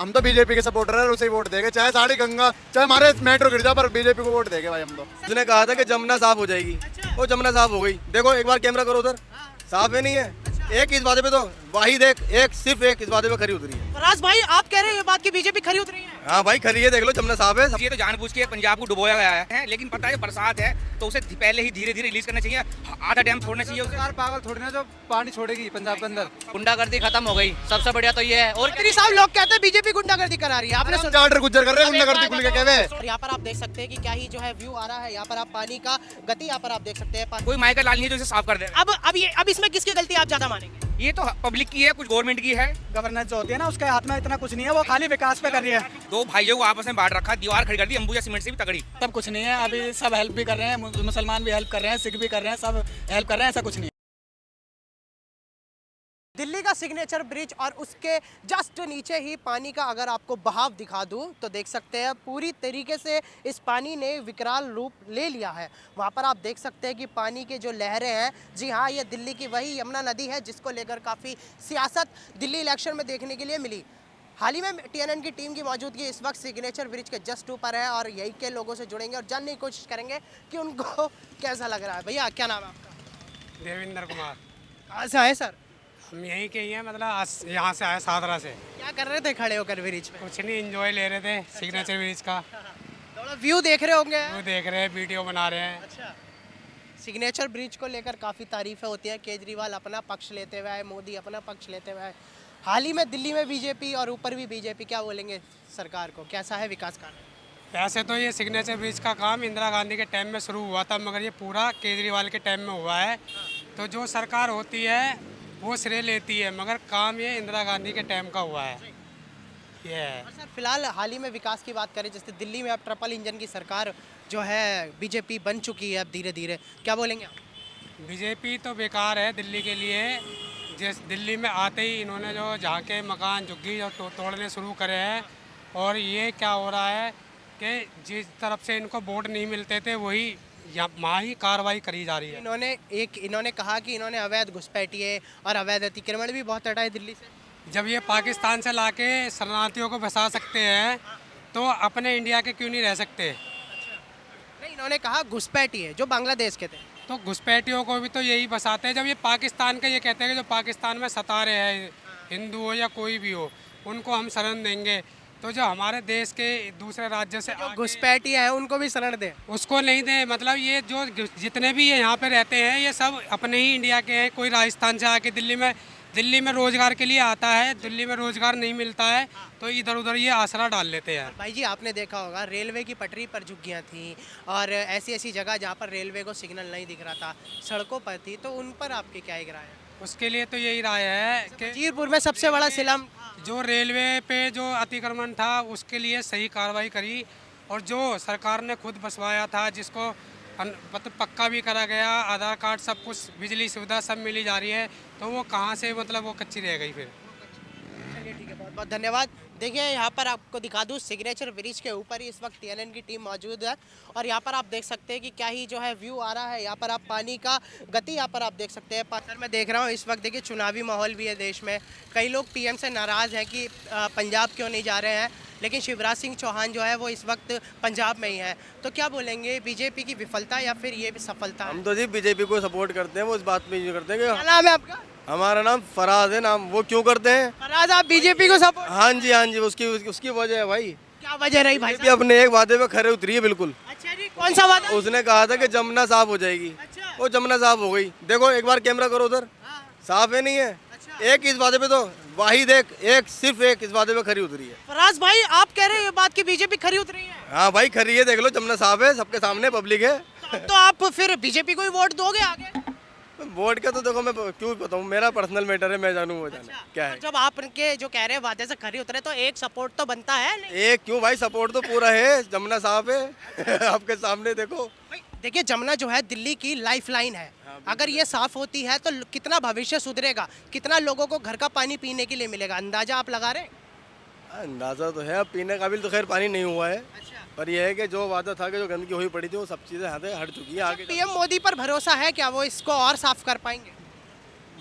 हम तो बीजेपी के सपोर्टर है, उसे ही वोट देंगे, चाहे साड़ी गंगा चाहे हमारे मेट्रो गिर जाए, पर बीजेपी को वोट देंगे भाई हम तो। उसने कहा था कि जमुना साफ हो जाएगी, वो जमुना साफ हो गई। देखो एक बार कैमरा करो उधर, साफ है नहीं है। एक इस वादे पे तो वाहिद एक सिर्फ एक इस वादे पे खरी उतरी है। फराज भाई आप कह रहे हैं ये बात कि बीजेपी खरी उतरी है? हाँ भाई खरी है, देख लो जमुना साफ है। ये तो जानबूझ के पंजाब को डुबोया गया है, लेकिन पता है बरसात है तो उसे पहले ही धीरे धीरे रिलीज करना चाहिए, आधा डैम छोड़ना चाहिए उसे। सरकार पागल थोड़ी ना जो पानी छोड़ेगी पंजाब के अंदर। गुंडागर्दी खत्म हो गई, सबसे बढ़िया तो ये है। और मंत्री साहब लोग कहते हैं बीजेपी गुंडागर्दी करा रही है, आपने सुना? चार्टर गुज्जर कर रहे हैं गुंडागर्दी खुल के कहवे। और यहाँ पर आप देख सकते हैं कि क्या ही जो है व्यू आ रहा है, यहाँ पर आप पानी का गति यहाँ पर आप देख सकते हैं। कोई माइकल लाल नहीं है जो इसे साफ कर दे। अब इसमें किसकी गलती आप ज्यादा मानेंगे? ये तो पब्लिक की है, कुछ गवर्नमेंट की है। गवर्नेंस जो होती है ना उसके हाथ में इतना कुछ नहीं है, वो खाली विकास पे कर रही है। दो भाइयों को आपस में बांट रखा, दीवार खड़ी कर दी अंबुजा सीमेंट से भी तगड़ी। सब कुछ नहीं है, अभी सब हेल्प भी कर रहे हैं, मुसलमान भी हेल्प कर रहे हैं, सिख भी कर रहे हैं, सब हेल्प कर रहे हैं, ऐसा कुछ नहीं है। दिल्ली का सिग्नेचर ब्रिज और उसके जस्ट नीचे ही पानी का अगर आपको बहाव दिखा दूं तो देख सकते हैं पूरी तरीके से इस पानी ने विकराल रूप ले लिया है। वहां पर आप देख सकते हैं कि पानी के जो लहरें हैं, जी हाँ, ये दिल्ली की वही यमुना नदी है जिसको लेकर काफ़ी सियासत दिल्ली इलेक्शन में देखने के लिए मिली। हाल ही में TNN की टीम की मौजूदगी इस वक्त सिग्नेचर ब्रिज के जस्ट ऊपर है और यही के लोगों से जुड़ेंगे और जानने की कोशिश करेंगे कि उनको कैसा लग रहा है। भैया क्या नाम है आपका? देवेंद्र कुमार। कहाँ से आए सर? हम यहीं के ही हैं, मतलब यहाँ से आए सादरा से। क्या कर रहे थे खड़े होकर ब्रिज पे? कुछ नहीं, एंजॉय ले रहे थे सिग्नेचर ब्रिज का। थोड़ा व्यू देख रहे होंगे। वो देख रहे हैं, वीडियो बना रहे हैं। अच्छा, सिग्नेचर ब्रिज को लेकर काफ़ी तारीफें होती हैं, केजरीवाल अपना पक्ष लेते हुए आए, मोदी अपना पक्ष लेते हुए आए। हाल ही में दिल्ली में बीजेपी और ऊपर भी बीजेपी, क्या बोलेंगे सरकार को, कैसा है विकास कार्य? वैसे तो ये सिग्नेचर ब्रिज का काम इंदिरा गांधी के टाइम में शुरू हुआ था, मगर ये पूरा केजरीवाल के टाइम में हुआ है। तो जो सरकार होती है वो श्रेय लेती है, मगर काम ये इंदिरा गांधी के टाइम का हुआ है। ये है। और सर फिलहाल हाल ही में विकास की बात करें, जैसे दिल्ली में अब ट्रिपल इंजन की सरकार जो है बीजेपी बन चुकी है अब धीरे धीरे, क्या बोलेंगे आप? बीजेपी तो बेकार है दिल्ली के लिए। जिस दिल्ली में आते ही इन्होंने जो जहाँ के मकान झुग्गी जो तोड़ने शुरू करे हैं, और ये क्या हो रहा है कि जिस तरफ से इनको वोट नहीं मिलते थे वही वहाँ ही कार्रवाई करी जा रही है। इन्होंने कहा कि इन्होंने अवैध घुसपैठिए और अवैध अतिक्रमण भी बहुत हटाए दिल्ली से। जब ये पाकिस्तान से लाके शरणार्थियों को फंसा सकते हैं तो अपने इंडिया के क्यों नहीं रह सकते? नहीं, इन्होंने कहा घुसपैठिए जो बांग्लादेश के थे। तो घुसपैठियों को भी तो यही फंसाते हैं। जब ये पाकिस्तान का ये कहते हैं कि जो पाकिस्तान में सता रहे हैं, हिंदू हो या कोई भी हो, उनको हम शरण देंगे, तो जो हमारे देश के दूसरे राज्य से घुसपैठिए हैं उनको भी शरण दें? उसको नहीं दें। मतलब ये जो जितने भी ये यहाँ पे रहते हैं ये सब अपने ही इंडिया के हैं। कोई राजस्थान से आके दिल्ली में रोजगार के लिए आता है, दिल्ली में रोजगार नहीं मिलता है तो इधर उधर ये आसरा डाल लेते हैं। भाई जी आपने देखा होगा रेलवे की पटरी पर झुग्गियाँ थी और ऐसी ऐसी जगह जहाँ पर रेलवे को सिग्नल नहीं दिख रहा था, सड़कों पर थी, तो उन पर आपकी क्या राय है? उसके लिए तो यही राय है कि जीरपुर में सबसे बड़ा सिलम जो रेलवे पे जो अतिक्रमण था उसके लिए सही कार्रवाई करी, और जो सरकार ने खुद बसवाया था, जिसको मतलब पक्का भी करा गया, आधार कार्ड सब कुछ, बिजली सुविधा सब मिली जा रही है, तो वो कहाँ से मतलब वो कच्ची रह गई फिर। चलिए ठीक है, बहुत बहुत धन्यवाद। देखिए यहाँ पर आपको दिखा दूँ सिग्नेचर ब्रिज के ऊपर ही इस वक्त TNN की टीम मौजूद है और यहाँ पर आप देख सकते हैं कि क्या ही जो है व्यू आ रहा है। यहाँ पर आप पानी का गति यहाँ पर आप देख सकते हैं। सर मैं देख रहा हूँ इस वक्त देखिए चुनावी माहौल भी है देश में, कई लोग PM से नाराज़ हैं कि पंजाब क्यों नहीं जा रहे हैं, लेकिन शिवराज सिंह चौहान जो है वो इस वक्त पंजाब में ही है। तो क्या बोलेंगे, बीजेपी की विफलता या फिर ये भी सफलता? हम तो जी बीजेपी को सपोर्ट करते हैं, वो इस बात में ये करते हैं क्या कि नाम है आपका? हमारा नाम फराज है नाम। वो क्यों करते हैं? फराज आप बीजेपी को सपोर्ट? हाँ जी उसकी वजह है भाई। क्या वजह रही भाई बीजेपी अपने एक वादे पे खरे उतरी है बिल्कुल। अच्छा जी, कौन सा वादा? उसने कहा था कि जमुना साफ हो जाएगी, अच्छा। वो जमुना साफ हो गई। देखो एक बार कैमरा करो उधर, साफ है नहीं है। एक इस वादे पे तो वाहिद एक सिर्फ एक इस वादे पे खरी उतरी है। फराज भाई आप कह रहे हैं ये बात की बीजेपी खरी उतरी है? हाँ भाई खरी है, देख लो जमुना साफ है, सबके सामने पब्लिक है। तो आप फिर बीजेपी को ही वोट दोगे आगे? वोट का तो देखो मैं क्यों बताऊँ, मेरा पर्सनल मैटर है, मैं जानूँ वो जाने क्या है। तो जब आप उनके जो कह रहे हैं वादे से खरी उतरे तो एक सपोर्ट तो बनता है नहीं? एक क्यों भाई, सपोर्ट तो पूरा है, जमुना साफ है आपके सामने देखो। भाई, देखिए जमुना जो है दिल्ली की लाइफलाइन है, अगर ये साफ होती है तो कितना भविष्य सुधरेगा, कितना लोगों को घर का पानी पीने के लिए मिलेगा, अंदाजा आप लगा रहे हैं? अंदाजा तो है, अब पीने काबिल तो खैर पानी नहीं हुआ है, पर यह है कि जो वादा था कि जो गंदगी हुई पड़ी थी वो सब चीज़ें हट चुकी है। आगे PM मोदी पर भरोसा है क्या, वो इसको और साफ कर पाएंगे?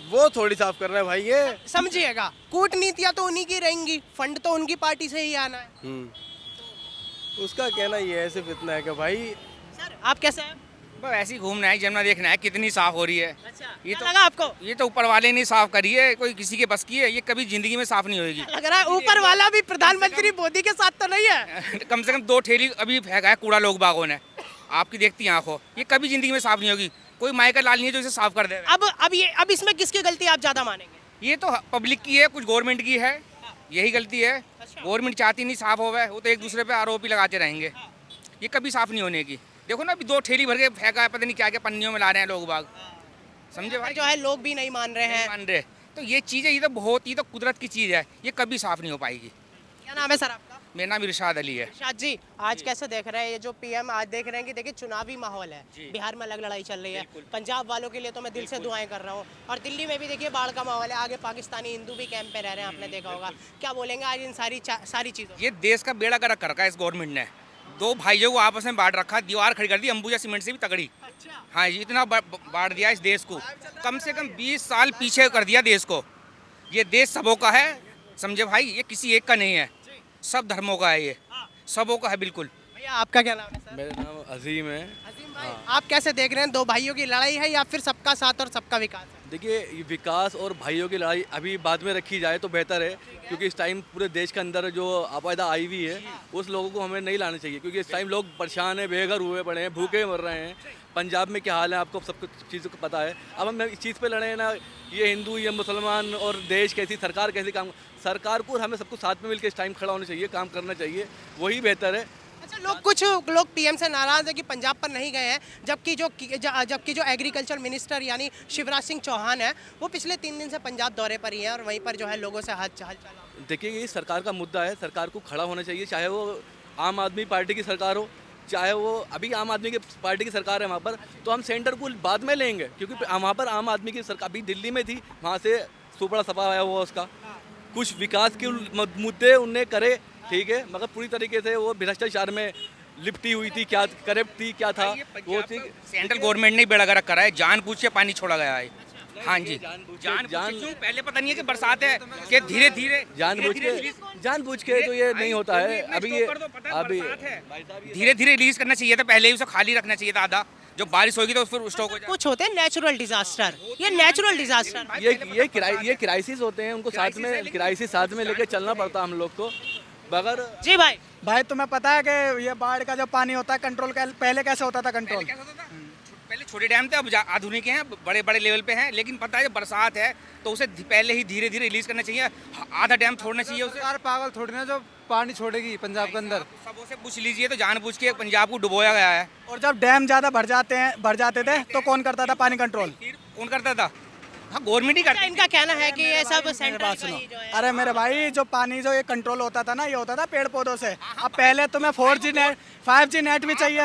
वो थोड़ी साफ कर रहे हैं भाई ये। समझिएगा, कूटनीतियां तो उन्हीं की रहेंगी, फंड तो उनकी पार्टी से ही आना है। उसका कहना ये है सिर्फ इतना है कि भाई सर आप कैसे हैं? बस ऐसे ही घूमना है, जमुना देखना है कितनी साफ हो रही है। अच्छा, ये क्या तो लगा आपको? ये तो ऊपर वाले ने साफ करी है, कोई किसी के बस की है, ये कभी जिंदगी में साफ नहीं होगी। लग रहा है ऊपर वाला भी प्रधानमंत्री मोदी के साथ तो नहीं है। कम से कम 2 ठेली अभी फेंका है कूड़ा लोग बागों ने, आपकी देखती आंखों, ये कभी जिंदगी में साफ नहीं होगी। कोई माई का लाल नहीं है जो इसे साफ कर दे। अब इसमें किसकी गलती आप ज्यादा मानेंगे? ये तो पब्लिक की है, कुछ गवर्नमेंट की है, यही गलती है। गवर्नमेंट चाहती नहीं साफ होवे, वो तो एक दूसरे पे आरोप ही लगाते रहेंगे, ये कभी साफ नहीं होने की। देखो ना अभी 2 ठेली भर के फेंका है, पता नहीं क्या क्या पन्नियों में ला रहे हैं लोग बाग, समझे भाई? जो है लोग भी नहीं मान रहे हैं। मान रहे तो ये चीज़ है, ये तो बहुत ही तो कुदरत की चीज़ है, ये कभी साफ नहीं हो पाएगी। क्या नाम है सर आपका? मेरा नाम इरशाद अली है। इरशाद जी, आज कैसे देख रहे हैं ये जो पीएम आज देख रहे हैं कि देखिए चुनावी माहौल है, बिहार में अलग लड़ाई चल रही है, पंजाब वालों के लिए तो मैं दिल से दुआएं कर रहा हूँ, और दिल्ली में भी देखिए बाढ़ का माहौल है, आगे पाकिस्तानी हिंदू भी कैंप पे रह रहे हैं, आपने देखा होगा। क्या बोलेंगे आज इन सारी चीज़ों? ये देश का बेड़ा गर्क कर रखा है इस गवर्नमेंट ने, 2 भाइयों को आपस में बांट रखा, दीवार खड़ी कर दी अंबुजा सीमेंट से भी तगड़ी। हाँ जी, इतना बांट दिया इस देश को, कम से कम 20 साल पीछे कर दिया देश को। ये देश सबों का है, समझे भाई, ये किसी एक का नहीं है, सब धर्मों का है, ये सबों का है बिल्कुल। भैया आपका क्या नाम है सर? मेरा नाम अजीम है। अजीम भाई, आप कैसे देख रहे हैं, 2 भाइयों की लड़ाई है या फिर सबका साथ और सबका विकास है? देखिए ये विकास और भाइयों की लड़ाई अभी बाद में रखी जाए तो बेहतर है, क्योंकि इस टाइम पूरे देश के अंदर जो आपदा आई हुई है उस लोगों को हमें नहीं लाना चाहिए, क्योंकि इस टाइम लोग परेशान हैं, बेघर हुए पड़े हैं, भूखे मर रहे हैं। पंजाब में क्या हाल है आपको सब कुछ चीज़ों को पता है। अब हम इस चीज़ पे लड़े हैं ना, ये हिंदू ये मुसलमान और देश कैसी सरकार कैसी काम, सरकार को हमें सबको साथ में मिलकर इस टाइम खड़ा होना चाहिए, काम करना चाहिए, वही बेहतर है। अच्छा, कुछ लोग पीएम से नाराज है कि पंजाब पर नहीं गए हैं, जबकि जो एग्रीकल्चर मिनिस्टर यानी शिवराज सिंह चौहान है वो पिछले 3 दिन से पंजाब दौरे पर ही है, और वहीं पर जो है लोगों से हाथ चला। देखिए ये सरकार का मुद्दा है, सरकार को खड़ा होना चाहिए, चाहे वो आम आदमी पार्टी की सरकार हो, चाहे वो अभी आम आदमी की पार्टी की सरकार है वहाँ पर, तो हम सेंटर को बाद में लेंगे, क्योंकि वहाँ पर आम आदमी की सरकार अभी दिल्ली में थी, वहाँ से सुपड़ा सपा आया हुआ उसका, कुछ विकास के मुद्दे उनने करे, ठीक है, मगर पूरी तरीके से वो भ्रष्टाचार में लिपटी हुई थी, क्या करप्ट थी, क्या था वो थी। सेंट्रल गवर्नमेंट ने बेड़ा गर्क करा है, जानबूझ के पानी छोड़ा गया है। हाँ जी, क्यों? पहले पता नहीं है कि बरसात है, कि धीरे धीरे जानबूझ के तो ये नहीं होता है। अभी ये अभी धीरे धीरे रिलीज करना चाहिए था, पहले ही उसे खाली रखना चाहिए था आधा, जब बारिश होगी तो फिर स्टॉक हो जाए। कुछ होते हैं नेचुरल डिजास्टर, ये नेचुरल डिजास्टर, ये क्राइसिस होते हैं, उनको साथ में क्राइसिस साथ में लेके चलना पड़ता हम लोग को। बगैर जी भाई तुम्हें पता है कि ये बाढ़ का जो पानी होता है कंट्रोल पहले कैसे होता था कंट्रोल? पहले छोटे डैम थे, अब आधुनिक हैं, बड़े बड़े लेवल पे हैं, लेकिन पता है जब बरसात है तो उसे पहले ही धीरे धीरे रिलीज करना चाहिए, आधा डैम छोड़ना चाहिए उसे। सरकार पागल थोड़ी ना जो पानी छोड़ेगी पंजाब के अंदर। सबों से पूछ लीजिए, तो जानबूझ के पंजाब को डुबोया गया है। और जब डैम ज़्यादा भर जाते थे तो कौन करता था पानी कंट्रोल? फिर कौन करता था? हाँ, गवर्नमेंट ही करती। इनका कहना है कि ये सब मेरी सेंट्रल बात का सुनो, ही जो है। अरे मेरे भाई जो पानी जो ये कंट्रोल होता था ना, ये होता था पेड़ पौधों से। अब पहले तुम्हें 4G नेट 5G नेट भी चाहिए।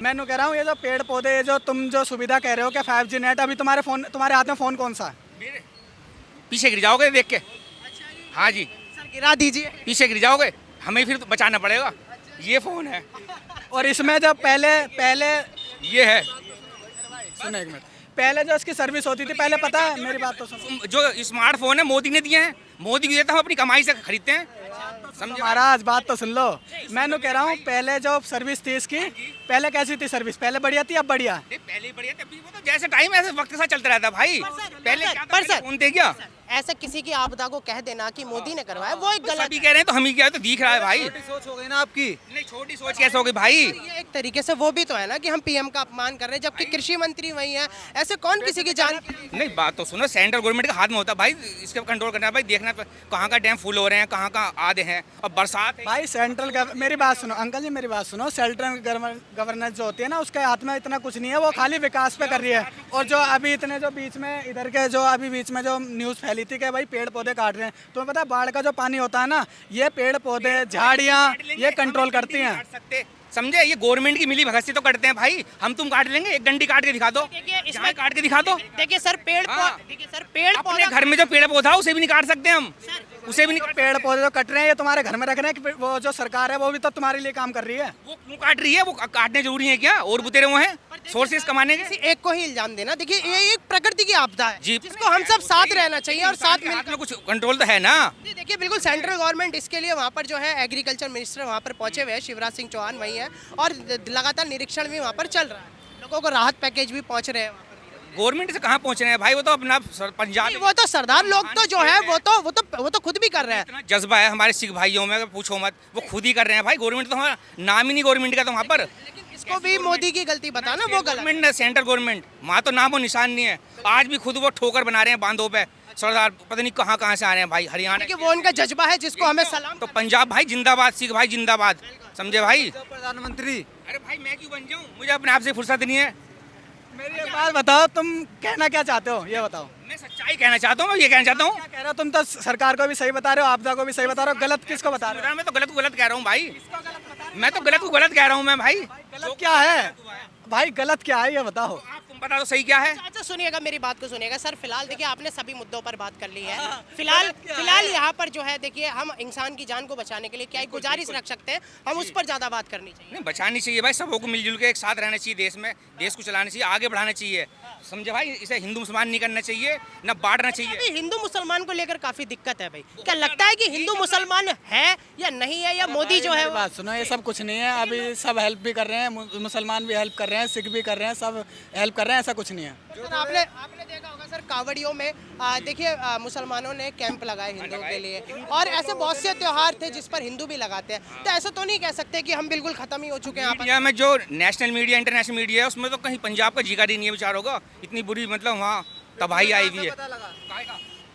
मैं कह रहा हूँ ये जो पेड़ पौधे, ये जो तुम जो सुविधा कह रहे हो कि 5G नेट, अभी तुम्हारे हाथ में फ़ोन कौन सा है? पीछे गिर जाओगे देख के। हाँ जी, सर गिरा दीजिए। पीछे गिर जाओगे, हमें फिर तो बचाना पड़ेगा। ये फ़ोन है और इसमें जब पहले ये है, सुनो एक मिनट, पहले जो इसकी सर्विस होती थी, पहले पता है, मेरी बात तो सुनो। जो स्मार्टफोन है मोदी ने दिए हैं, मोदी को देता हम अपनी कमाई से खरीदते हैं, समझे? महाराज बात तो सुन लो, मैं कह रहा हूँ पहले जो सर्विस थी इसकी, पहले कैसी थी सर्विस? पहले बढ़िया थी, अब बढ़िया? पहले ही बढ़िया था, अभी वो तो जैसे टाइम ऐसे वक्त के साथ चलता रहता भाई। पहले क्या था, पर सर, फोन दे गया, ऐसे किसी की आपदा को कह देना कि मोदी ने करवाया, वो एक गलत सभी कह रहे हैं तो हम ही क्या है, तो दिख रहा है भाई। सोच हो गई ना आपकी। नहीं, छोटी सोच कैसे होगी भाई? ये एक तरीके से वो भी तो है ना कि हम पीएम का अपमान कर रहे हैं, जबकि कृषि मंत्री वही है। ऐसे कौन किसी की जान? नहीं, बात तो सुनो, सेंट्रल गवर्नमेंट के हाथ में होता है भाई, इसके कंट्रोल करना है भाई, देखना कहाँ का डैम फुल हो रहे हैं, कहाँ कहाँ आधे हैं, और बरसात है। भाई मेरी बात सुनो अंकल जी, मेरी बात सुनो, सेंट्रल गवर्नेंस जो होती है ना, उसके हाथ में इतना कुछ नहीं है, वो खाली विकास पे कर रही है। और जो अभी इतने जो बीच में इधर के जो अभी बीच में जो न्यूज़ फैली थी कि भाई पेड़ पौधे काट रहे हैं, तुम्हें पता है बाढ़ का जो पानी होता है ना, ये पेड़ पौधे झाड़ियाँ ये कंट्रोल करती हैं। समझे? ये गवर्नमेंट की मिली भगत से तो करते हैं भाई, हम तुम काट लेंगे, एक डंडी काट के दिखा दो, इसमें काट के दिखा दो। देखिए सर, पेड़ हाँ। देखिए सर, पेड़ अपने घर में जो पेड़ पौधा उसे भी नहीं काट सकते हम। सर उसे भी नहीं काट पेड़ पौधे जो कट रहे हैं ये तुम्हारे घर में रख रहे हैं कि वो जो सरकार है वो भी तो तुम्हारे लिए काम कर रही है। वो क्यों काट रही है? वो काटने जरूरी है क्या? और बुतेरे वो हैं सोर्सेज कमाने के। किसी एक को ही इल्जाम देना, देखिए ये एक प्रकृति की आपदा है जी। जिसको हम सब साथ रहना चाहिए और साथ हाथ में कुछ कंट्रोल तो है ना। नहीं, देखिए बिल्कुल सेंट्रल गवर्नमेंट इसके लिए वहाँ पर जो है एग्रीकल्चर मिनिस्टर वहाँ पर पहुंचे हुए हैं, शिवराज सिंह चौहान वही है, और लगातार निरीक्षण भी वहाँ पर चल रहा है, लोगों को राहत पैकेज भी पहुँच रहे हैं वहाँ पर। गवर्नमेंट से कहाँ पहुँच रहे हैं भाई? वो तो अपना पंजाब नहीं, वो तो सरदार लोग तो जो है वो तो खुद भी कर रहे हैं। इतना जज्बा है हमारे सिख भाइयों में, पूछो मत, वो खुद ही कर रहे हैं भाई। गवर्नमेंट तो हमारा नाम ही नहीं गवर्नमेंट का तो वहाँ पर। लेकिन इसको भी मोदी की गलती बताना वो गलत। गवर्नमेंट सेंट्रल गवर्नमेंट, वहाँ तो नाम और निशान नहीं है। आज भी खुद वो ठोकर बना रहे हैं बांधों पे। सरदार पता नहीं कहाँ कहाँ से आ रहे हैं भाई, हरियाणा देखिए वो उनका जज्बा है जिसको हमें सलाम। तो पंजाब भाई जिंदाबाद, सिख भाई जिंदाबाद, समझे भाई? प्रधानमंत्री अरे भाई मैं क्यों बन जाऊँ? मुझे अपने आप से फुर्सत नहीं है। मेरी एक बात बताओ, तुम कहना क्या चाहते हो ये बताओ। मैं सच्चाई कहना चाहता हूँ, मैं ये कहना चाहता हूँ। क्या कह रहे हो? तुम तो सरकार को भी सही बता रहे हो, आपदा को भी सही बता रहे हो, गलत किसको बता रहे हो? मैं तो गलत को गलत कह रहा हूँ भाई। मैं तो गलत को गलत कह रहा हूँ मैं भाई। गलत क्या है भाई? गलत क्या है ये बताओ। तुम बता दो सही क्या है? अच्छा सुनिएगा, मेरी बात को सुनिएगा सर। फिलहाल देखिए आपने सभी मुद्दों पर बात कर ली है। फिलहाल यहाँ पर जो है देखिए हम इंसान की जान को बचाने के लिए क्या एक गुजारिश रख सकते हैं, हम उस पर ज्यादा बात करनी चाहिए। नहीं बचानी चाहिए भाई, सबको को मिलजुल के एक साथ रहना चाहिए देश में, देश को चलाना चाहिए, आगे बढ़ाना चाहिए, समझे भाई? इसे हिंदू मुसलमान नहीं करना चाहिए, न बांटना चाहिए। अभी हिंदू मुसलमान को लेकर काफी दिक्कत है भाई। क्या लगता है कि हिंदू मुसलमान है या नहीं है, या मोदी जो है मेरी वो- बात सुनो, ये सब कुछ नहीं है। अभी सब हेल्प भी कर रहे हैं, मुसलमान भी हेल्प कर रहे हैं, सिख भी कर रहे हैं, सब हेल्प कर रहे हैं, ऐसा कुछ नहीं है। सर आपने देखा होगा सर कावड़ियों में देखिए मुसलमानों ने कैंप लगाए हिंदुओं के लिए, और ऐसे बहुत से त्योहार थे जिस पर हिंदू भी लगाते हैं। तो ऐसा तो नहीं कह सकते कि हम बिल्कुल खत्म ही हो चुके हैं यहाँ पर। मीडिया में जो नेशनल मीडिया इंटरनेशनल मीडिया है उसमें तो कहीं पंजाब का जिक्र ही नहीं है बेचारों का। इतनी बुरी मतलब वहाँ तबाही आई हुई है।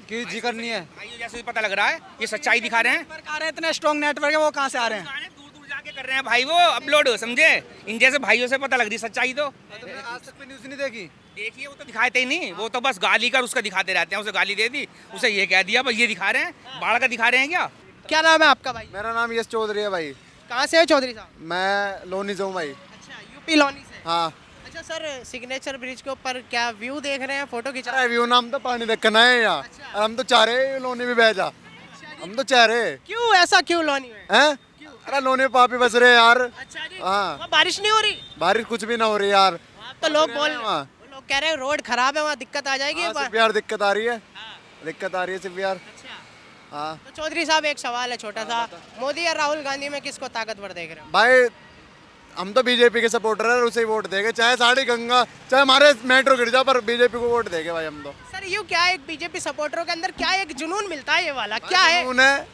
की जिक्र नहीं है। भाई जैसे पता लग रहा है, ये सच्चाई दिखा रहे हैं। सरकार है, इतने स्ट्रॉन्ग नेटवर्क है, वो कहाँ से आ रहे हैं? दूर दूर जाके कर रहे हैं भाई वो अपलोड, समझे? इन जैसे भाइयों से पता लग रही सच्चाई तो। आज तक न्यूज नहीं देखी। देखिए वो तो दिखाते ही नहीं, वो तो बस गाली कर उसका दिखाते रहते हैं। उसे गाली दे दी, उसे ये कह दिया, बस ये दिखा रहे हैं। बाढ़ का दिखा रहे हैं क्या? क्या नाम है आपका भाई? मेरा नाम यश चौधरी है भाई। कहाँ से है चौधरी साहब? मैं लोनी से हूँ भाई। अच्छा यूपी लौनी से। हाँ अच्छा सर सिग्नेचर ब्रिज के ऊपर क्या व्यू देख रहे हैं, फोटो खिंचा? अरे व्यू नाम तो पानी देखना है यहाँ, और हम तो चाह रहे हैं लोनी भी बह जा। हम तो चाह रहे क्यों ऐसा क्यों लौनी में? हैं। अरे लोनी में पापी बस रहे यार। अच्छा जी। हाँ वहाँ बारिश नहीं हो रही? बारिश कुछ भी ना हो रही यार। तो लोग बोल वहाँ। वो लोग कह रहे हैं रोड खराब है, वहाँ दिक्कत आ जाएगी एक बार। सिर्फ यार दिक्कत आ रही है, दिक्कत आ रही है सिर्फ यार। अच्छा हाँ तो चौधरी साहब एक सवाल है छोटा सा, मोदी या राहुल गांधी में किसको ताकतवर देख रहे हो? भाई हम तो बीजेपी के सपोर्टर है, उसे ही वोट देंगे, चाहे साड़ी गंगा चाहे हमारे मेट्रो गिर जाए, पर बीजेपी को वोट देंगे भाई हम तो। सर यूँ क्या एक बीजेपी सपोर्टरों के अंदर क्या एक जुनून मिलता है, ये वाला क्या है? जुनून है,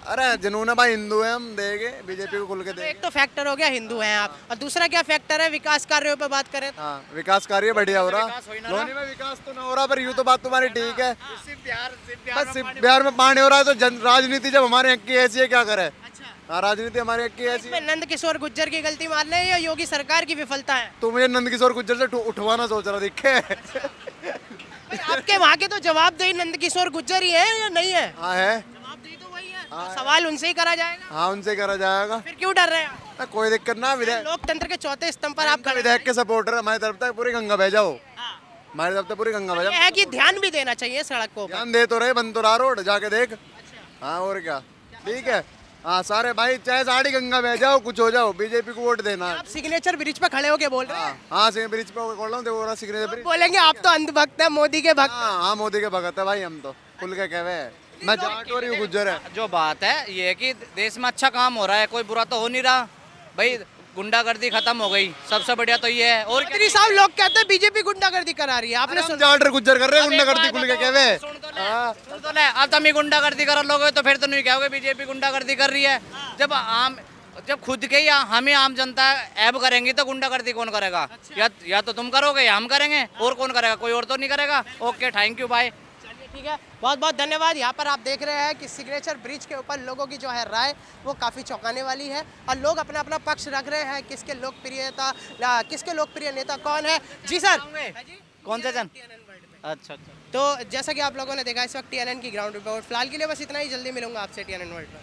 अरे जुनून है भाई, हिंदू है, हम देंगे बीजेपी को खुल के तो देंगे। एक तो फैक्टर हो गया हिंदू हैं आप, और दूसरा क्या फैक्टर है विकास कार्यों पे बात करें तो? हाँ विकास कार्य बढ़िया हो रहा, लोनी में विकास तो ना हो रहा, पर यूँ तो बात तुम्हारी ठीक है। बस सिर्फ बिहार में पानी हो रहा है, तो राजनीति जब हमारे यहाँ की ऐसी है क्या करे। हाँ राजनीति हमारे यहाँ की ऐसी है। इसमें नंद किशोर गुज्जर की गलती मान रहे हैं या योगी सरकार की विफलता है? तो मुझे नंदकिशोर गुज्जर से उठवाना सोच रहा दिखे। भाई, आपके वहाँ के तो जवाबदेही नंद किशोर गुज्जर ही है या नहीं है? हाँ है, जवाबदेही तो वही है, तो सवाल उनसे ही करा जाएगा। हाँ उनसे करा जाएगा। फिर क्यों डर रहे हैं आप? ना कोई दिक्कत ना, विधायक लोकतंत्र के चौथे स्तंभ पर आप खड़े हैं। विधायक के सपोर्टर हमारी तरफ तक पूरी गंगा बह जाओ, हमारी तरफ तक पूरी गंगा बह ये जाओ। है कि ध्यान भी देना चाहिए सड़क को। ध्यान दे तो रहे, बन तो रहा रोड, जाके देख। हाँ और क्या, ठीक है। हाँ सारे भाई चाहे साड़ी गंगा बह जाओ, कुछ हो जाओ, बीजेपी को वोट देना है। आप सिग्नेचर ब्रिज पे खड़े होके बोल रहे हैं? हाँ सिग्नेचर ब्रिज पे खोल रहा हूँ, देखो सिग्नेचर ब्रिज। बोलेंगे आप तो अंधभक्त है, मोदी के भक्त। हाँ हाँ मोदी के भगत है भाई, हम तो खुल के कहवे हैं। मैं जाट और हूँ गुज्जर है। जो बात है ये है कि देश में अच्छा काम हो रहा है, कोई बुरा तो हो नहीं रहा भाई। गुंडागर्दी खत्म हो गई, सबसे बढ़िया तो ये है। और मंत्री साहब लोग कहते हैं बीजेपी गुंडागर्दी करा रही है, आपने हम सुना? जाट और गुज्जर कर रहे हैं, गुंडागर्दी खुल के कहवे। सुन तो ले, अब तुम ही गुंडागर्दी कर लोगे तो फिर तो नहीं कहोगे बीजेपी गुंडागर्दी कर रही है। जब खुद के या हम ही आम जनता ऐब करेंगी तो गुंडागर्दी कौन करेगा? या तो तुम करोगे या हम करेंगे, और कौन करेगा? कोई और तो नहीं करेगा। Okay thank you bye. चलिए ठीक है, बहुत बहुत धन्यवाद। यहाँ पर आप देख रहे हैं कि सिग्नेचर ब्रिज के ऊपर लोगों की जो है राय वो काफ़ी चौंकाने वाली है, और लोग अपना अपना पक्ष रख रहे हैं किसके लोकप्रिय नेता कौन है। जी सर, कौन से जन? TNN अच्छा अच्छा। तो जैसा कि आप लोगों ने देखा इस वक्त TNN की ग्राउंड रिपोर्ट। फिलहाल के लिए बस इतना ही, जल्दी मिलूंगा आपसे TNN वर्ल्ड में।